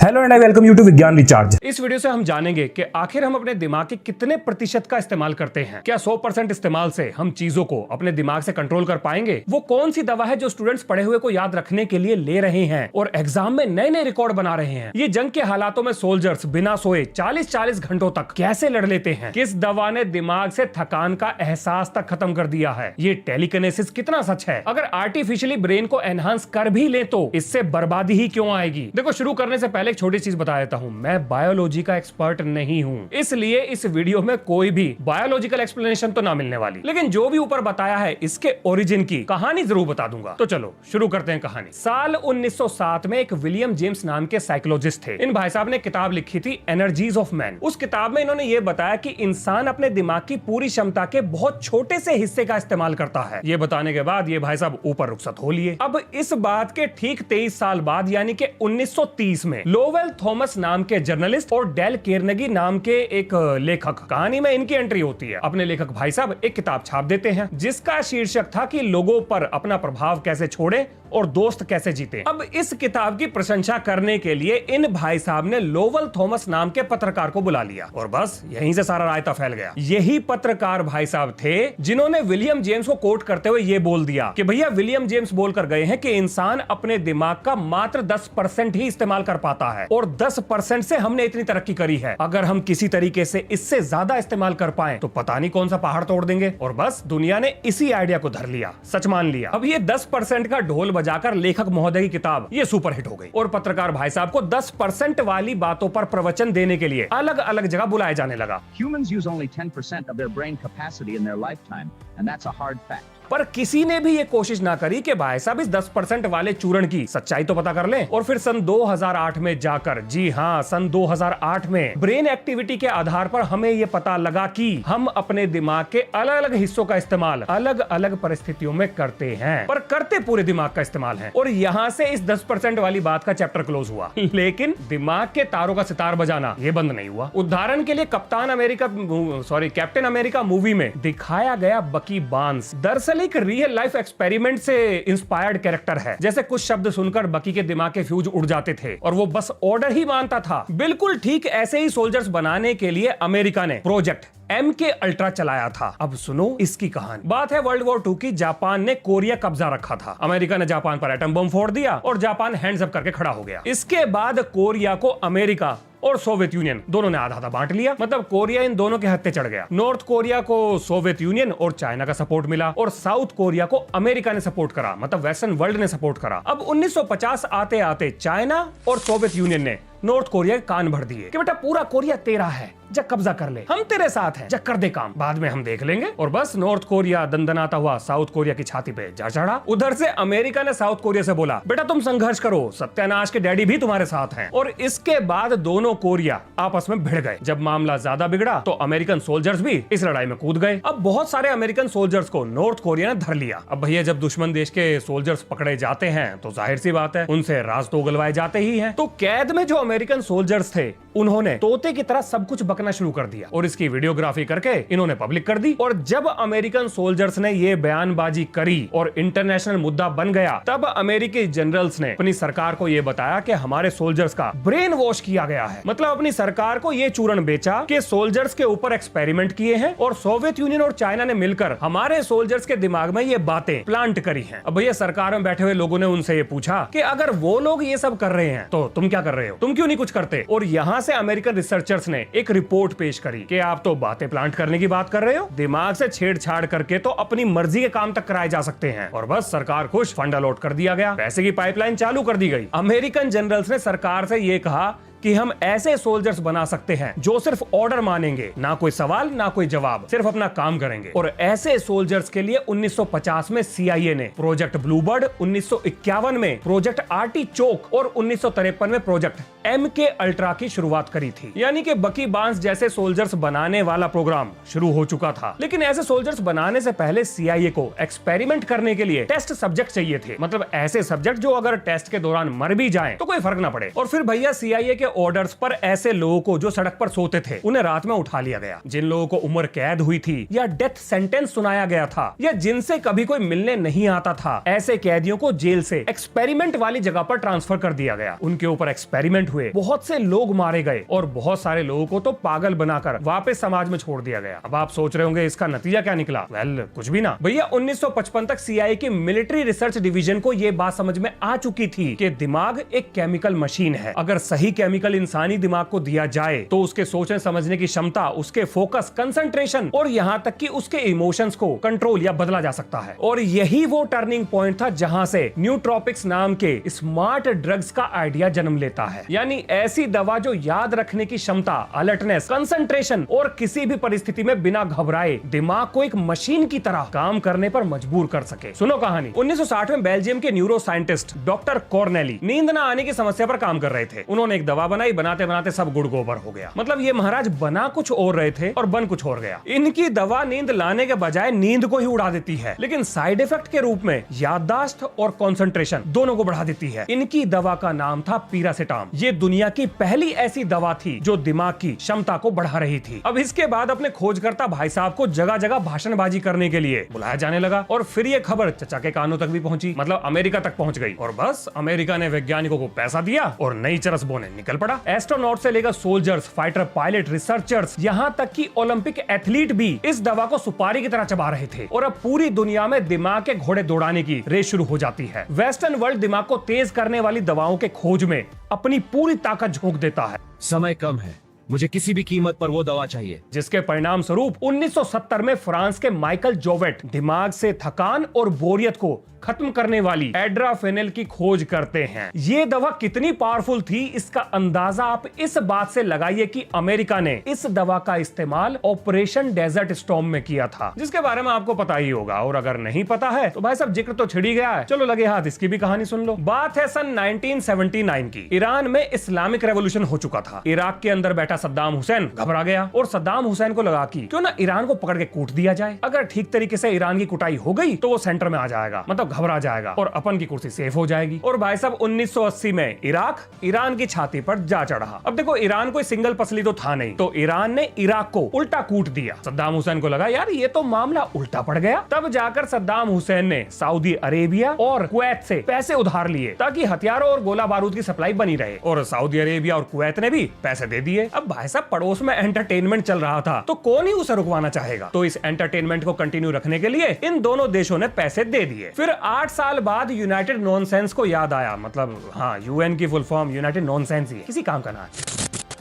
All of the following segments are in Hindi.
Hello and I welcome you to Vigyan recharge. इस वीडियो से हम जानेंगे कि आखिर हम अपने दिमाग के कितने प्रतिशत का इस्तेमाल करते हैं। क्या 100% इस्तेमाल से हम चीजों को अपने दिमाग से कंट्रोल कर पाएंगे? वो कौन सी दवा है जो स्टूडेंट्स पढ़े हुए को याद रखने के लिए ले रहे हैं और एग्जाम में नए नए रिकॉर्ड बना रहे हैं? ये जंग के हालातों में सोल्जर्स बिना सोए 40-40 घंटों तक कैसे लड़ लेते हैं? किस दवा ने दिमाग से थकान का एहसास तक खत्म कर दिया है? ये टेलीकिनेसिस कितना सच है? अगर आर्टिफिशियली ब्रेन को एनहांस कर भी ले तो इससे बर्बादी ही क्यों आएगी? देखो, शुरू करने से पहले एक छोटी चीज बता देता हूं, मैं बायोलॉजी का एक्सपर्ट नहीं हूं, इसलिए इस वीडियो में कोई भी बायोलॉजिकल एक्सप्लेनेशन तो ना मिलने वाली, लेकिन जो भी ऊपर बताया है इसके ओरिजिन की कहानी जरूर बता दूंगा। तो चलो शुरू करते हैं कहानी। साल 1907 में एक विलियम जेम्स नाम के साइकोलॉजिस्ट थे। इन भाई साहब ने किताब लिखी थी एनर्जीज ऑफ मैन। उस किताब में इन्होंने ये बताया कि इंसान अपने दिमाग की पूरी क्षमता के बहुत छोटे से हिस्से का इस्तेमाल करता है। ये बताने के बाद ये भाई साहब ऊपर रुखसत हो लिए। अब इस बात के ठीक 23 साल बाद यानी कि 1930 में लोवेल थॉमस नाम के जर्नलिस्ट और डेल कार्नेगी नाम के एक लेखक, कहानी में इनकी एंट्री होती है। अपने लेखक भाई साहब एक किताब छाप देते हैं जिसका शीर्षक था कि लोगों पर अपना प्रभाव कैसे छोड़े और दोस्त कैसे जीते। अब इस किताब की प्रशंसा करने के लिए इन भाई साहब ने लोवेल थॉमस नाम के पत्रकार को बुला लिया और बस यहीं से सारा रायता फैल गया। यही पत्रकार भाई साहब थे जिन्होंने विलियम जेम्स को कोट करते हुए ये बोल दिया कि भैया विलियम जेम्स बोल कर गए हैं कि इंसान अपने दिमाग का मात्र 10% ही इस्तेमाल कर पाता है और 10% से हमने इतनी तरक्की करी है। अगर हम किसी तरीके से इससे ज्यादा इस्तेमाल कर पाए तो पता नहीं कौन सा पहाड़ तोड़ देंगे। और बस दुनिया ने इसी आइडिया को धर लिया, सच मान लिया। अब ये 10% का ढोल बजाकर लेखक महोदय की किताब ये सुपरहिट हो गई और पत्रकार भाई साहब को 10% वाली बातों पर प्रवचन देने के लिए अलग अलग जगह बुलाया जाने लगा। Humans use only 10% of their brain capacity in their lifetime, and that's a hard fact. पर किसी ने भी ये कोशिश ना करी कि भाई साहब इस 10% वाले चूर्ण की सच्चाई तो पता कर लें। और फिर सन 2008 में जाकर, जी हाँ, सन 2008 में ब्रेन एक्टिविटी के आधार पर हमें ये पता लगा कि हम अपने दिमाग के अलग अलग हिस्सों का इस्तेमाल अलग अलग परिस्थितियों में करते हैं, पर करते पूरे दिमाग का इस्तेमाल है। और यहाँ से इस 10% वाली बात का चैप्टर क्लोज हुआ, लेकिन दिमाग के तारों का सितार बजाना ये बंद नहीं हुआ। उदाहरण के लिए कैप्टन अमेरिका मूवी में दिखाया गया बकी बार्न्स दरअसल एक रियल लाइफ एक्सपेरिमेंट से इंस्पायर्ड कैरेक्टर है। जैसे कुछ शब्द सुनकर बकी के दिमाग के फ्यूज उड़ जाते थे और वो बस ऑर्डर ही मानता था। बिल्कुल ठीक ऐसे ही सोल्जर्स बनाने के लिए अमेरिका ने प्रोजेक्ट MK अल्ट्रा चलाया था। अब सुनो इसकी कहानी। बात है वर्ल्ड वॉर 2 की। जापान ने कोरिया कब्जा रखा था। अमेरिका ने जापान पर एटम बम फोड़ दिया और जापान हैंड्स अप करके खड़ा हो गया। इसके बाद कोरिया को अमेरिका और सोवियत यूनियन दोनों ने आधा आधा बांट लिया। मतलब कोरिया इन दोनों के हत्थे चढ़ गया। नॉर्थ कोरिया को सोवियत यूनियन और चाइना का सपोर्ट मिला और साउथ कोरिया को अमेरिका ने सपोर्ट करा, मतलब वेस्टर्न वर्ल्ड ने सपोर्ट करा। अब 1950 आते आते चाइना और सोवियत यूनियन ने नॉर्थ कोरिया के कान भर दिए कि बेटा पूरा कोरिया तेरा है, जा कब्जा कर ले, हम तेरे साथ हैं, जा कर दे काम, बाद में हम देख लेंगे। और बस नॉर्थ कोरिया दंदनाता हुआ साउथ कोरिया की छाती पे जा चढ़ा। उधर से अमेरिका ने साउथ कोरिया से बोला बेटा तुम संघर्ष करो, सत्यानाश के डैडी भी तुम्हारे साथ हैं। और इसके बाद दोनों कोरिया आपस में भिड़ गए। जब मामला ज्यादा बिगड़ा तो अमेरिकन सोल्जर्स भी इस लड़ाई में कूद गए। अब बहुत सारे अमेरिकन सोल्जर्स को नॉर्थ कोरिया ने धर लिया। अब भैया जब दुश्मन देश के सोल्जर्स पकड़े जाते हैं तो जाहिर सी बात है उनसे राज तो उगलवाए जाते ही हैं। तो कैद में जो अमेरिकन सोल्जर्स थे उन्होंने तोते की तरह सब कुछ बकना शुरू कर दिया और इसकी वीडियोग्राफी करके इन्होंने पब्लिक कर दी। और जब अमेरिकन सोल्जर्स ने ये बयानबाजी करी और इंटरनेशनल मुद्दा बन गया, तब अमेरिकी जनरल्स ने अपनी सरकार को ये बताया कि हमारे सोल्जर्स का ब्रेन वॉश किया गया है। मतलब अपनी सरकार को ये चूरण बेचा कि सोल्जर्स के ऊपर एक्सपेरिमेंट किए हैं और सोवियत यूनियन और चाइना ने मिलकर हमारे सोल्जर्स के दिमाग में ये बातें प्लांट करी हैं। अब भैया सरकार में बैठे हुए लोगों ने उनसे ये पूछा कि अगर वो लोग ये सब कर रहे हैं तो तुम क्या कर रहे हो, तुम क्यों नहीं कुछ करते? और यहाँ से अमेरिकन रिसर्चर्स ने एक रिपोर्ट पेश करी कि आप तो बातें प्लांट करने की बात कर रहे हो, दिमाग से छेड़छाड़ करके तो अपनी मर्जी के काम तक कराए जा सकते हैं। और बस सरकार खुश, फंड अलॉट कर दिया गया, पैसे की पाइपलाइन चालू कर दी गई। अमेरिकन जनरल्स ने सरकार से यह कहा कि हम ऐसे सोल्जर्स बना सकते हैं जो सिर्फ ऑर्डर मानेंगे, ना कोई सवाल ना कोई जवाब, सिर्फ अपना काम करेंगे। और ऐसे सोल्जर्स के लिए 1950 में CIA ने प्रोजेक्ट ब्लूबर्ड, 1951 में प्रोजेक्ट आर्टिचोक और 1953 में प्रोजेक्ट MK अल्ट्रा की शुरुआत करी थी। यानी कि बकी बार्न्स जैसे सोल्जर्स बनाने वाला प्रोग्राम शुरू हो चुका था। लेकिन ऐसे सोल्जर्स बनाने से पहले CIA को एक्सपेरिमेंट करने के लिए टेस्ट सब्जेक्ट चाहिए थे। मतलब ऐसे सब्जेक्ट जो अगर टेस्ट के दौरान मर भी जाएं तो कोई फर्क ना पड़े। और फिर भैया CIA के ऑर्डर्स पर ऐसे लोगों को जो सड़क पर सोते थे उन्हें रात में उठा लिया गया। जिन लोगों को उम्र कैद हुई थी या डेथ सेंटेंस सुनाया गया था या जिनसे कभी कोई मिलने नहीं आता था, ऐसे कैदियों को जेल से एक्सपेरिमेंट वाली जगह पर ट्रांसफर कर दिया गया। उनके ऊपर एक्सपेरिमेंट हुए, बहुत से लोग मारे गए और बहुत सारे लोगों को तो पागल बनाकर वापस समाज में छोड़ दिया गया। अब आप सोच रहे होंगे इसका नतीजा क्या निकला? वेल, कुछ भी ना भैया। 1955 तक CIA की मिलिट्री रिसर्च डिवीजन को यह बात समझ में आ चुकी थी कि दिमाग एक केमिकल मशीन है। अगर सही केमिकल इंसानी दिमाग को दिया जाए तो उसके सोचने समझने की क्षमता, उसके फोकस, कंसंट्रेशन और यहां तक कि उसके इमोशंस को कंट्रोल या बदला जा सकता है। और यही वो टर्निंग पॉइंट था जहां से न्यूट्रोपिक्स नाम के स्मार्ट ड्रग्स का आइडिया जन्म लेता है। यानी ऐसी दवा जो याद रखने की क्षमता, अलर्टनेस, कंसंट्रेशन और किसी भी परिस्थिति में बिना घबराए दिमाग को एक मशीन की तरह काम करने पर मजबूर कर सके। सुनो कहानी। 1960 में बेल्जियम के न्यूरो साइंटिस्ट डॉक्टर कॉर्नेली नींद न आने की समस्या पर काम कर रहे थे। उन्होंने एक दवा बनाई, बनाते बनाते सब गुड़ गोबर हो गया। मतलब ये महाराज बना कुछ और रहे थे और बन कुछ और गया। इनकी दवा नींद लाने के बजाय नींद को ही उड़ा देती है, लेकिन साइड इफेक्ट के रूप में याददाश्त और कंसंट्रेशन दोनों को बढ़ा देती है। इनकी दवा का नाम था पीरासेटाम। ये दुनिया की पहली ऐसी दवा थी जो दिमाग की क्षमता को बढ़ा रही थी। अब इसके बाद अपने खोजकर्ता भाई साहब को जगह जगह भाषणबाजी करने के लिए बुलाया जाने लगा और फिर ये खबर चचा के कानों तक भी पहुंची, मतलब अमेरिका तक पहुंच गई। और बस अमेरिका ने वैज्ञानिकों को पैसा दिया और नई चरस बोने निकल पड़ा। एस्ट्रोनॉट से लेकर सोल्जर्स, फाइटर पायलट, रिसर्चर्स, यहाँ तक कि ओलंपिक एथलीट भी इस दवा को सुपारी की तरह चबा रहे थे। और अब पूरी दुनिया में दिमाग के घोड़े दौड़ाने की रेस शुरू हो जाती है। वेस्टर्न वर्ल्ड दिमाग को तेज करने वाली दवाओं के खोज में अपनी पूरी ताकत झोंक देता है। समय कम है, मुझे किसी भी कीमत पर वो दवा चाहिए। जिसके परिणाम स्वरूप 1970 में फ्रांस के माइकल जोवेट दिमाग से थकान और बोरियत को खत्म करने वाली एड्राफेनिल की खोज करते हैं। ये दवा कितनी पावरफुल थी इसका अंदाजा आप इस बात से लगाइए कि अमेरिका ने इस दवा का इस्तेमाल ऑपरेशन डेजर्ट स्टॉर्म में किया था, जिसके बारे में आपको पता ही होगा। और अगर नहीं पता है तो भाई साहब जिक्र तो छिड़ ही गया है, चलो लगे हाथ इसकी भी कहानी सुन लो। बात है सन 1979 की। ईरान में इस्लामिक रेवोल्यूशन हो चुका था। इराक के अंदर बैठा सद्दाम हुसैन घबरा गया और सद्दाम हुसैन को लगा कि क्यों ना ईरान को पकड़ के कूट दिया जाए। अगर ठीक तरीके से ईरान की कुटाई हो गई तो वो सेंटर में आ जाएगा, मतलब घबरा जाएगा और अपन की कुर्सी सेफ हो जाएगी। और भाई साहब 1980 में इराक ईरान की छाती पर जा चढ़ा। अब देखो ईरान कोई सिंगल पसली तो था नहीं, तो ईरान ने इराक को उल्टा कूट दिया। सद्दाम हुसैन को लगा यार ये तो मामला उल्टा पड़ गया। तब जाकर सद्दाम हुसैन ने सऊदी अरेबिया और कुवैत से पैसे उधार लिए ताकि हथियारों और गोला बारूद की सप्लाई बनी रहे, और सऊदी अरेबिया और कुवैत ने भी पैसे दे दिए। अब भाई साहब पड़ोस में एंटरटेनमेंट चल रहा था तो कौन ही उसे रुकवाना चाहेगा। तो इस एंटरटेनमेंट को कंटिन्यू रखने के लिए इन दोनों देशों ने पैसे दे दिए। फिर 8 साल बाद यूनाइटेड नॉनसेंस को याद आया, मतलब हाँ यूएन की फुल फॉर्म यूनाइटेड नॉनसेंस ही है, किसी काम का ना है।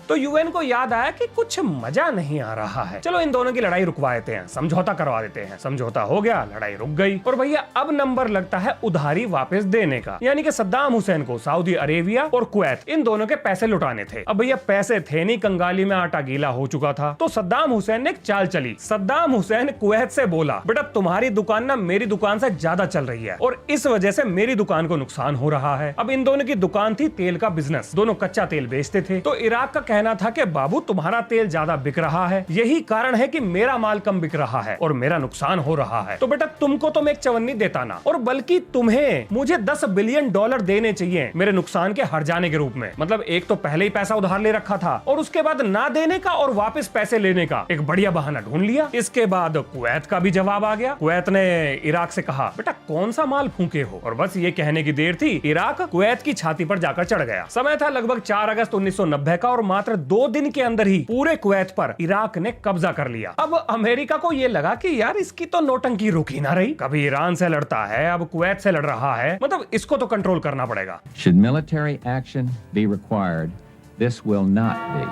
तो यूएन को याद आया कि कुछ मजा नहीं आ रहा है, चलो इन दोनों की लड़ाई रुकवा देते हैं, समझौता करवा देते हैं। समझौता हो गया, लड़ाई रुक गई और भैया अब नंबर लगता है उधारी वापस देने का। यानी कि सद्दाम हुसैन को सऊदी अरेबिया और कुवैत इन दोनों के पैसे लुटाने थे। अब भैया पैसे थे नहीं, कंगाली में आटा गीला हो चुका था। तो सद्दाम हुसैन ने एक चाल चली। सद्दाम हुसैन कुवैत से बोला बेटा तुम्हारी दुकान ना मेरी दुकान से ज्यादा चल रही है और इस वजह से मेरी दुकान को नुकसान हो रहा है। अब इन दोनों की दुकान थी तेल का बिजनेस, दोनों कच्चा तेल बेचते थे। तो इराक का कहना था कि बाबू तुम्हारा तेल ज्यादा बिक रहा है, यही कारण है कि मेरा माल कम बिक रहा है और मेरा नुकसान हो रहा है। तो बेटा तुमको तो मैं एक चवन्नी देता ना, और बल्कि तुम्हें मुझे $10 बिलियन देने चाहिए मेरे नुकसान के हट जाने के रूप में। मतलब एक तो पहले ही पैसा उधार ले रखा था और उसके बाद ना देने का और वापस पैसे लेने का एक बढ़िया बहाना ढूंढ लिया। इसके बाद कुवैत का भी जवाब आ गया। कुवैत ने इराक से कहा बेटा कौन सा माल फूके हो, और बस ये कहने की देर थी, इराक कुवैत की छाती पर जाकर चढ़ गया। समय था लगभग 4 अगस्त 1990 का और मात्र 2 दिन के अंदर ही पूरे कुवैत पर इराक ने कब्जा कर लिया। अब अमेरिका को यह लगा कि यार इसकी तो नौटंकी रुक ही ना रही, कभी ईरान से लड़ता है अब कुवैत से लड़ रहा है, मतलब इसको तो कंट्रोल करना पड़ेगा। Should military action be required, this will not be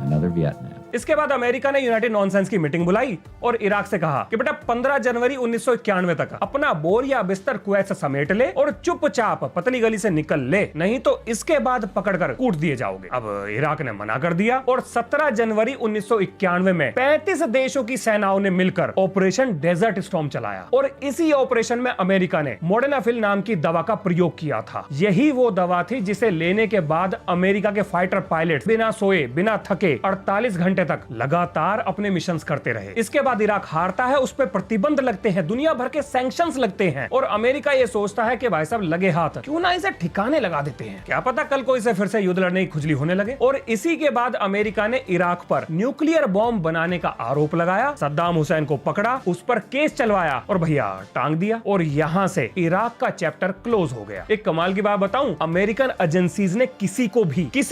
another Vietnam. इसके बाद अमेरिका ने यूनाइटेड नॉनसेंस की मीटिंग बुलाई और इराक से कहा कि बेटा 15 जनवरी 1991 तक अपना बोर या बिस्तर कुवैत से समेट ले और चुपचाप पतली गली से निकल ले, नहीं तो इसके बाद पकड़कर कूट दिए जाओगे। अब इराक ने मना कर दिया और 17 जनवरी 1991 में 35 देशों की सेनाओं ने मिलकर ऑपरेशन डेजर्ट स्टॉर्म चलाया और इसी ऑपरेशन में अमेरिका ने मोडेनाफिल नाम की दवा का प्रयोग किया था। यही वो दवा थी जिसे लेने के बाद अमेरिका के फाइटर पायलट बिना सोए बिना थके 48 घंटे घंटे तक लगातार अपने मिशन करते रहे। इसके बाद इराक हारता है, उस पर प्रतिबंध लगते हैं, दुनिया भर के सैंक्शंस लगते हैं और अमेरिका ये सोचता है कि भाई साहब लगे हाथ क्यों ना इसे ठिकाने लगा देते हैं, क्या पता कल को इसे फिर से युद्ध लड़ने की खुजली होने लगे। और इसी के बाद अमेरिका ने इराक पर न्यूक्लियर बॉम्ब बनाने का आरोप लगाया, सद्दाम हुसैन को पकड़ा, उस पर केस चलवाया और भैया टांग दिया और यहां से इराक का चैप्टर क्लोज हो गया। एक कमाल की बात बताऊं, अमेरिकन एजेंसीज ने किसी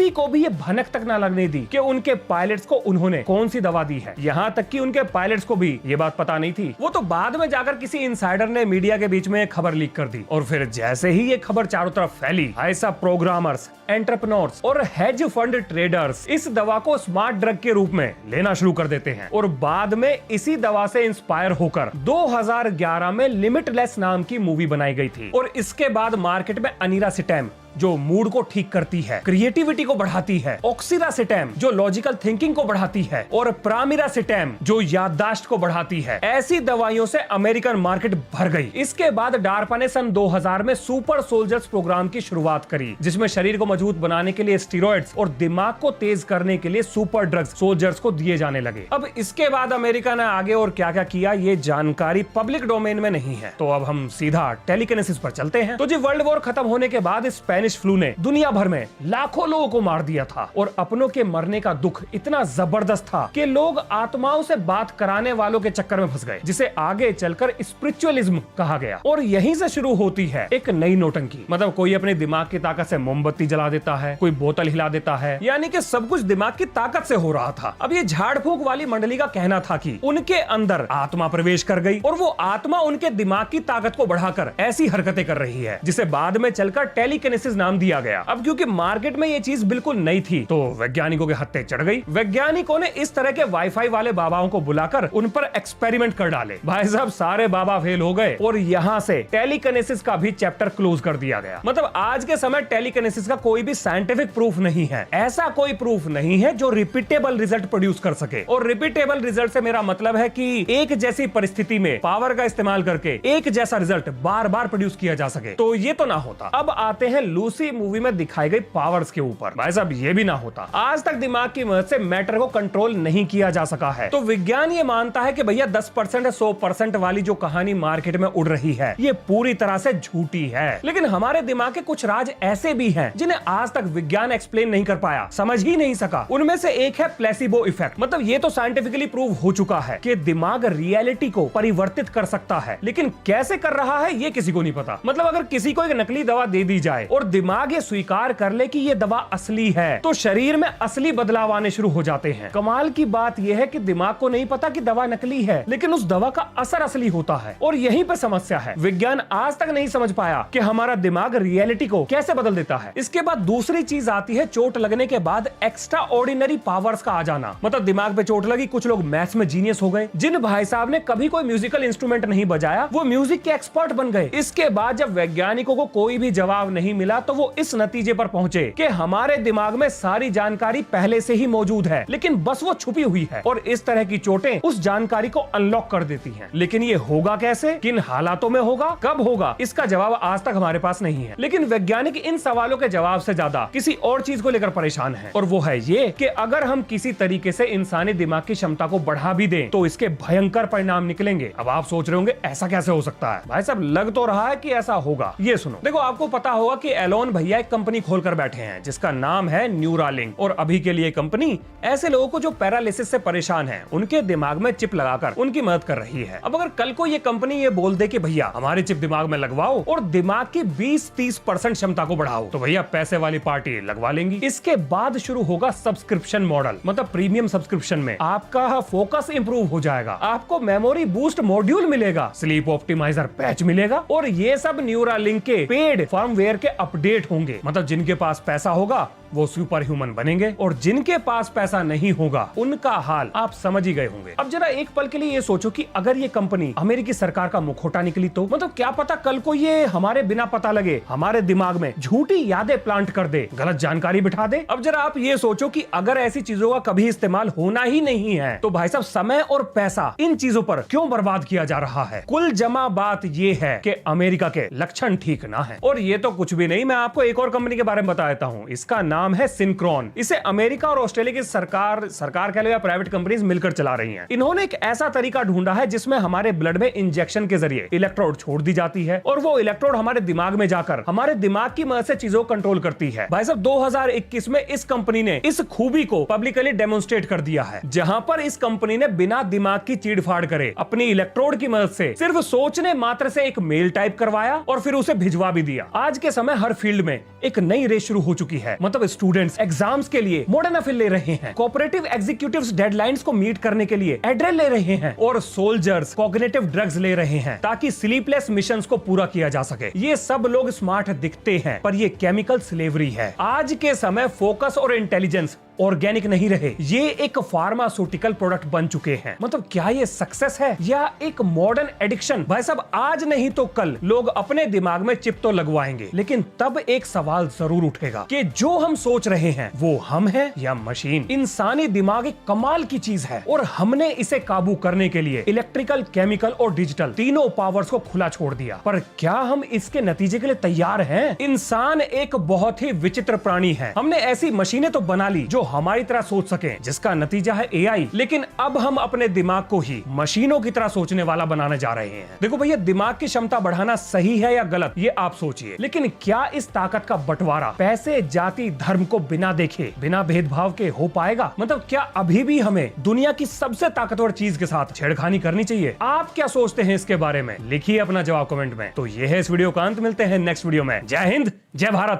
को भी ये भनक तक ना लगने दी कि उनके पायलट्स को उन्होंने कौन सी दवा दी है। यहां तक कि उनके पायलट्स को भी ये बात पता नहीं थी। वो तो बाद में जाकर किसी इनसाइडर ने मीडिया के बीच में खबर लीक कर दी और फिर जैसे ही ये खबर चारों तरफ फैली, ऐसा प्रोग्रामर्स, एंटरप्रेन्योर्स और हेज फंड ट्रेडर्स इस दवा को स्मार्ट ड्रग के रूप में लेना शुरू कर देते हैं और बाद में इसी दवा से इंस्पायर होकर 2011 में लिमिटलेस नाम की मूवी बनाई गई थी। और इसके बाद मार्केट में अनीरासिटैम जो मूड को ठीक करती है, क्रिएटिविटी को बढ़ाती है, ऑक्सीरासिटैम जो लॉजिकल थिंकिंग को बढ़ाती है और प्रामिरासिटैम जो याददाश्त को बढ़ाती है, ऐसी दवाइयों से अमेरिकन मार्केट भर गई। इसके बाद डार्पा ने सन 2000 में सुपर सोल्जर्स प्रोग्राम की शुरुआत करी, जिसमें शरीर को मजबूत बनाने के लिए स्टीरॉइड्स और दिमाग को तेज करने के लिए सुपर ड्रग्स सोल्जर्स को दिए जाने लगे। अब इसके बाद अमेरिका ने आगे और क्या क्या किया ये जानकारी पब्लिक डोमेन में नहीं है, तो अब हम सीधा टेलीकिनेसिस पर चलते हैं। तो जी वर्ल्ड वॉर खत्म होने के बाद स्पेनिश फ्लू ने दुनिया भर में लाखों लोगों को मार दिया था और अपनों के मरने का दुख इतना जबरदस्त था कि लोग आत्माओं से बात कराने वालों के चक्कर में फंस गए, जिसे आगे चलकर स्पिरिचुअलिज्म कहा गया। और यहीं से शुरू होती है एक नई नौटंकी। मतलब कोई अपने दिमाग की ताकत से मोमबत्ती जला देता है, कोई बोतल हिला देता है, यानी कि सब कुछ दिमाग की ताकत से हो रहा था। अब ये झाड़ फूक वाली मंडली का कहना था कि उनके अंदर आत्मा प्रवेश कर गई और वो आत्मा उनके दिमाग की ताकत को बढ़ाकर ऐसी हरकतें कर रही है जिसे बाद में चलकर टेलीकिनेसिस नाम दिया गया। अब क्योंकि मार्केट में ये चीज बिल्कुल नई थी तो वैज्ञानिकों के हत्थे चढ़ गई। वैज्ञानिकों ने इस तरह के वाईफाई वाले बाबाओं को बुलाकर उन पर एक्सपेरिमेंट कर डाले। भाई साहब सारे बाबा फेल हो गए और यहां से टेलीकिनेसिस का भी चैप्टर क्लोज कर दिया गया। मतलब आज के समय टेलीकिनेसिस का कोई भी साइंटिफिक प्रूफ नहीं है, ऐसा कोई प्रूफ नहीं है जो रिपीटेबल रिजल्ट प्रोड्यूस कर सके। और रिपीटेबल रिजल्ट से मेरा मतलब है कि एक जैसी परिस्थिति में पावर का इस्तेमाल करके एक जैसा रिजल्ट बार बार प्रोड्यूस किया जा सके, तो ये तो ना होता। अब आते हैं लूसी मूवी में दिखाई गई पावर्स के ऊपर। भाई साहब ये भी ना होता। आज तक दिमाग की मदद से मैटर को कंट्रोल नहीं किया जा सका है। तो विज्ञान ये मानता है कि भैया 10% या 100% वाली जो कहानी मार्केट में उड़ रही है ये पूरी तरह से झूठी है। लेकिन हमारे दिमाग के कुछ राज ऐसे भी हैं जिन्हें आज तक विज्ञान एक्सप्लेन नहीं कर पाया, समझ ही नहीं सका। उनमें से एक है प्लेसिबो इफेक्ट। मतलब ये तो साइंटिफिकली प्रूव हो चुका है कि दिमाग रियलिटी को परिवर्तित कर सकता है, लेकिन कैसे कर रहा है ये किसी को नहीं पता। मतलब अगर किसी को एक नकली दवा दे दी जाए और दिमाग ये स्वीकार कर ले कि ये दवा असली है तो शरीर में असली बदलाव आने शुरू हो जाते हैं। कमाल की बात यह है कि दिमाग को नहीं पता कि दवा नकली है, लेकिन उस दवा का असर असली होता है। और यहीं पर समस्या है, विज्ञान आज तक नहीं समझ पाया कि हमारा दिमाग रियलिटी को कैसे बदल देता है। इसके बाद दूसरी चीज आती है चोट लगने के बाद एक्स्ट्रा ऑर्डिनरी पावर्स का आ जाना। मतलब दिमाग पे चोट लगी, कुछ लोग मैथ्स में जीनियस हो गए। जिन भाई साहब ने कभी कोई म्यूजिकल इंस्ट्रूमेंट नहीं बजाया वो म्यूजिक के एक्सपर्ट बन गए। इसके बाद जब वैज्ञानिकों को कोई भी जवाब नहीं मिला तो वो इस नतीजे पर पहुंचे कि हमारे दिमाग में सारी जानकारी पहले से ही मौजूद है, लेकिन बस वो छुपी हुई है। और इस तरह की चोटें उस जानकारी को अनलॉक कर देती हैं। लेकिन ये होगा कैसे, किन हालातों में होगा, कब होगा, इसका जवाब आज तक हमारे पास नहीं है। लेकिन वैज्ञानिक इन सवालों के जवाब से ज्यादा किसी और चीज को लेकर परेशान है, और वो है ये कि अगर हम किसी तरीके से इंसानी दिमाग की क्षमता को बढ़ा भी दें तो इसके भयंकर परिणाम निकलेंगे। अब आप सोच रहे होंगे ऐसा कैसे हो सकता है। भाई साहब लग तो रहा है कि ऐसा होगा। ये सुनो, देखो आपको पता होगा कि एलोन भैया एक कंपनी खोलकर बैठे हैं जिसका नाम है न्यूरालिंक। और अभी के लिए कंपनी ऐसे लोगों को जो पैरालिसिस से परेशान हैं उनके दिमाग में चिप लगाकर उनकी मदद कर रही है। अब अगर कल को ये कंपनी ये बोल दे कि भैया हमारी चिप दिमाग में लगवाओ और दिमाग की 20-30% क्षमता को बढ़ाओ, तो भैया पैसे वाली पार्टी लगवा लेंगी। इसके बाद शुरू होगा सब्सक्रिप्शन मॉडल। मतलब प्रीमियम सब्सक्रिप्शन में आपका फोकस इंप्रूव हो जाएगा, आपको मेमोरी बूस्ट मॉड्यूल मिलेगा, स्लीप ऑप्टिमाइजर पैच मिलेगा, और ये सब न्यूरालिंक के पेड फर्मवेयर के अपडेट होंगे। मतलब जिनके पास पैसा होगा वो सुपर ह्यूमन बनेंगे और जिनके पास पैसा नहीं होगा उनका हाल आप समझ ही गए होंगे। अब जरा एक पल के लिए ये सोचो कि अगर ये कंपनी अमेरिकी सरकार का मुखौटा निकली तो मतलब क्या पता कल को ये हमारे बिना पता लगे हमारे दिमाग में झूठी यादें प्लांट कर दे, गलत जानकारी बिठा दे। अब जरा आप ये सोचो कि अगर ऐसी चीजों का कभी इस्तेमाल होना ही नहीं है तो भाई साहब समय और पैसा इन चीजों पर क्यों बर्बाद किया जा रहा है। कुल जमा बात ये है कि अमेरिका के लक्षण ठीक ना है। और ये तो कुछ भी नहीं, मैं आपको एक और कंपनी के बारे में बता देता हूँ। इसका नाम है सिंक्रोन। इसे अमेरिका और ऑस्ट्रेलिया की सरकार कह लो या प्राइवेट कंपनीज मिलकर चला रही हैं। इन्होंने एक ऐसा तरीका ढूंढा है जिसमें हमारे ब्लड में इंजेक्शन के जरिए इलेक्ट्रोड छोड़ दी जाती है और वो इलेक्ट्रोड हमारे दिमाग में जाकर हमारे दिमाग की मदद से चीजों को कंट्रोल करती है। भाई साहब 2021 में इस कंपनी ने इस खूबी को पब्लिकली डेमोन्स्ट्रेट कर दिया है, जहां पर इस कंपनी ने बिना दिमाग की चीड़-फाड़ करे अपनी इलेक्ट्रोड की मदद से सिर्फ सोचने मात्र से एक मेल टाइप करवाया और फिर उसे भिजवा भी दिया। आज के समय हर फील्ड में एक नई रेस शुरू हो चुकी है। मतलब स्टूडेंट्स एग्जाम्स के लिए मोडानाफिल ले रहे हैं, कोऑपरेटिव एग्जीक्यूटिव्स डेडलाइंस को मीट करने के लिए एड्रेल ले रहे हैं और सोल्जर्स कॉग्निटिव ड्रग्स ले रहे हैं ताकि स्लीपलेस मिशंस को पूरा किया जा सके। ये सब लोग स्मार्ट दिखते हैं पर ये केमिकल स्लेवरी है। आज के समय फोकस और इंटेलिजेंस ऑर्गेनिक नहीं रहे, ये एक फार्मास्यूटिकल प्रोडक्ट बन चुके हैं। मतलब क्या ये सक्सेस है या एक मॉडर्न एडिक्शन? भाई साहब आज नहीं तो कल लोग अपने दिमाग में चिप तो लगवाएंगे, लेकिन तब एक सवाल जरूर उठेगा कि जो हम सोच रहे हैं वो हम हैं या मशीन? इंसानी दिमाग एक कमाल की चीज है और हमने इसे काबू करने के लिए इलेक्ट्रिकल, केमिकल और डिजिटल तीनों पावर्स को खुला छोड़ दिया। पर क्या हम इसके नतीजे के लिए तैयार हैं? इंसान एक बहुत ही विचित्र प्राणी है। हमने ऐसी मशीनें तो बना ली जो हमारी तरह सोच सके, जिसका नतीजा है एआई, लेकिन अब हम अपने दिमाग को ही मशीनों की तरह सोचने वाला बनाने जा रहे हैं। देखो भैया, दिमाग की क्षमता बढ़ाना सही है या गलत ये आप सोचिए, लेकिन क्या इस ताकत का बंटवारा पैसे, जाति, धर्म को बिना देखे, बिना भेदभाव के हो पाएगा? मतलब क्या अभी भी हमें दुनिया की सबसे ताकतवर चीज के साथ छेड़खानी करनी चाहिए? आप क्या सोचते हैं इसके बारे में? लिखिए अपना जवाब कमेंट में। तो ये है इस वीडियो का अंत। मिलते हैं नेक्स्ट वीडियो में। जय हिंद, जय भारत।